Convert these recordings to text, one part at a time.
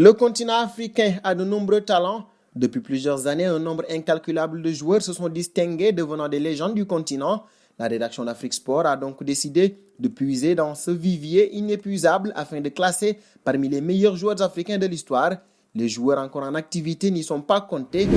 Le continent africain a de nombreux talents. Depuis plusieurs années, un nombre incalculable de joueurs se sont distingués, devenant des légendes du continent. La rédaction d'Afrique Sport a donc décidé de puiser dans ce vivier inépuisable afin de classer parmi les meilleurs joueurs africains de l'histoire. Les joueurs encore en activité n'y sont pas comptés.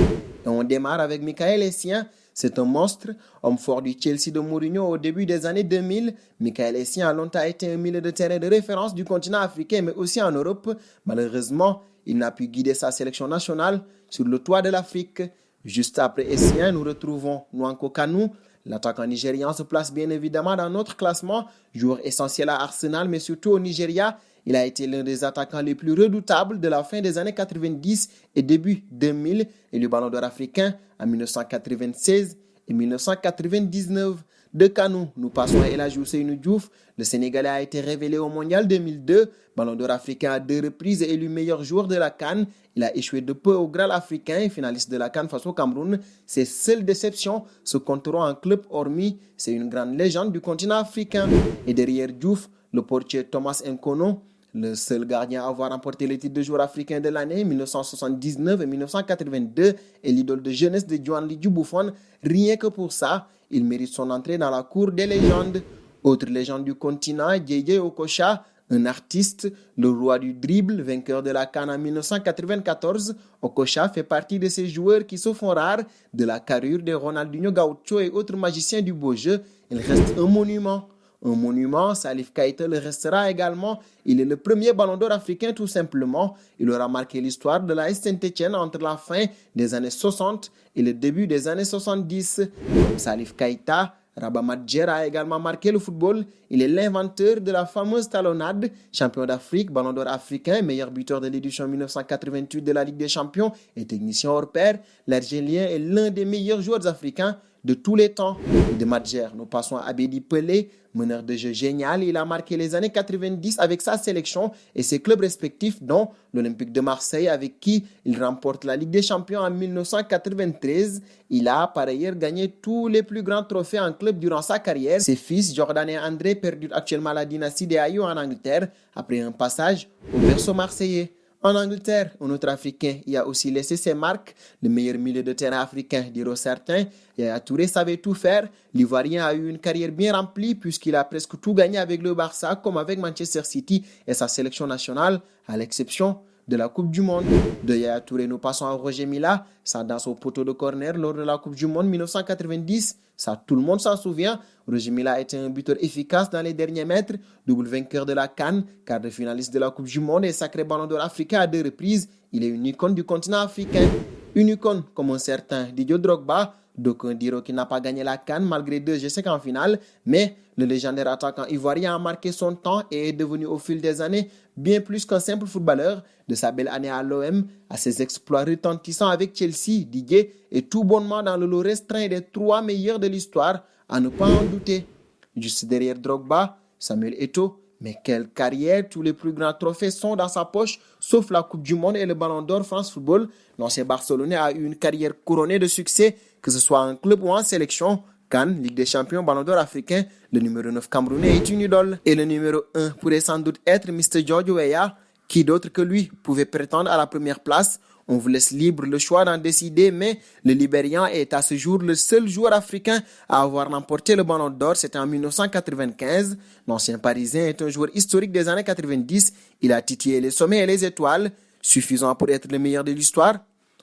Et on démarre avec Michael Essien. C'est un monstre, homme fort du Chelsea de Mourinho au début des années 2000. Michael Essien a longtemps été un milieu de terrain de référence du continent africain, mais aussi en Europe. Malheureusement, il n'a pu guider sa sélection nationale sur le toit de l'Afrique. Juste après Essien, nous retrouvons Nwankwo Kanu. L'attaquant nigérian se place bien évidemment dans notre classement, joueur essentiel à Arsenal, mais surtout au Nigeria. Il a été l'un des attaquants les plus redoutables de la fin des années 90 et début 2000, élu Ballon d'Or africain en 1996 et 1999. De Kanu, nous passons à El Hadji Ousseynou Diouf. Le Sénégalais a été révélé au Mondial 2002, Ballon d'Or africain à 2 reprises et élu meilleur joueur de la CAN. Il a échoué de peu au Graal africain, finaliste de la CAN face au Cameroun. Ses seules déceptions se compteront en club hormis. C'est une grande légende du continent africain. Et derrière Diouf, le portier Thomas Nkono, le seul gardien à avoir remporté le titre de joueur africain de l'année 1979 et 1982 et l'idole de jeunesse de Gianluigi Buffon. Rien que pour ça, il mérite son entrée dans la cour des légendes. Autre légende du continent, Dieye Okocha, un artiste, le roi du dribble, vainqueur de la CAN en 1994. Okocha fait partie de ces joueurs qui se font rares, de la carrure de Ronaldinho Gaucho et autres magiciens du beau jeu. Il reste un monument. Un monument, Salif Keita le restera également. Il est le premier ballon d'or africain tout simplement. Il aura marqué l'histoire de la Saint-Étienne entre la fin des années 60 et le début des années 70. Comme Salif Keita, Rabat Madjer a également marqué le football. Il est l'inventeur de la fameuse talonnade, champion d'Afrique, ballon d'or africain, meilleur buteur de l'édition 1988 de la Ligue des Champions et technicien hors pair. L'Algérien est l'un des meilleurs joueurs africains de tous les temps. De Madjer, nous passons à Abedi Pelé, meneur de jeu génial. Il a marqué les années 90 avec sa sélection et ses clubs respectifs, dont l'Olympique de Marseille, avec qui il remporte la Ligue des Champions en 1993. Il a par ailleurs gagné tous les plus grands trophées en club durant sa carrière. Ses fils, Jordan et André, perdurent actuellement la dynastie des Ayou en Angleterre après un passage au berceau marseillais. En Angleterre, un autre Africain y a aussi laissé ses marques. Le meilleur milieu de terrain africain, diront certains. Yaya Touré savait tout faire. L'Ivoirien a eu une carrière bien remplie puisqu'il a presque tout gagné avec le Barça comme avec Manchester City et sa sélection nationale, à l'exception de la Coupe du Monde. De Yaya Touré, nous passons à Roger Mila. Sa danse au poteau de corner lors de la Coupe du Monde 1990. Ça, tout le monde s'en souvient. Roger Mila était un buteur efficace dans les derniers mètres, double vainqueur de la CAN, quart de finaliste de la Coupe du Monde et sacré ballon d'or africain à 2 reprises. Il est une icône du continent africain. Une icône comme un certain Didier Drogba. D'aucuns diront qu'il n'a pas gagné la CAN malgré 2 échecs en finale, mais le légendaire attaquant ivoirien a marqué son temps et est devenu au fil des années bien plus qu'un simple footballeur. De sa belle année à l'OM, à ses exploits retentissants avec Chelsea, Didier est tout bonnement dans le lot restreint des 3 meilleurs de l'histoire, à ne pas en douter. Juste derrière Drogba, Samuel Eto'o. Mais quelle carrière, tous les plus grands trophées sont dans sa poche, sauf la Coupe du Monde et le Ballon d'Or France Football. L'ancien Barcelonais a eu une carrière couronnée de succès, que ce soit en club ou en sélection. CAN, Ligue des Champions, Ballon d'Or africain, le numéro 9 camerounais est une idole. Et le numéro 1 pourrait sans doute être Mr. George Weah. Qui d'autre que lui pouvait prétendre à la première place? On vous laisse libre le choix d'en décider, mais le Libérian est à ce jour le seul joueur africain à avoir remporté le Ballon d'Or. C'était en 1995. L'ancien Parisien est un joueur historique des années 90. Il a titillé les sommets et les étoiles, suffisant pour être le meilleur de l'histoire.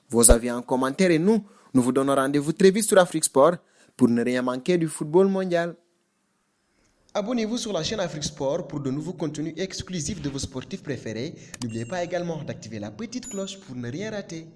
Vos avis en commentaire et nous vous donnons rendez-vous très vite sur Afrique Sport pour ne rien manquer du football mondial. Abonnez-vous sur la chaîne Afrique Sport pour de nouveaux contenus exclusifs de vos sportifs préférés. N'oubliez pas également d'activer la petite cloche pour ne rien rater.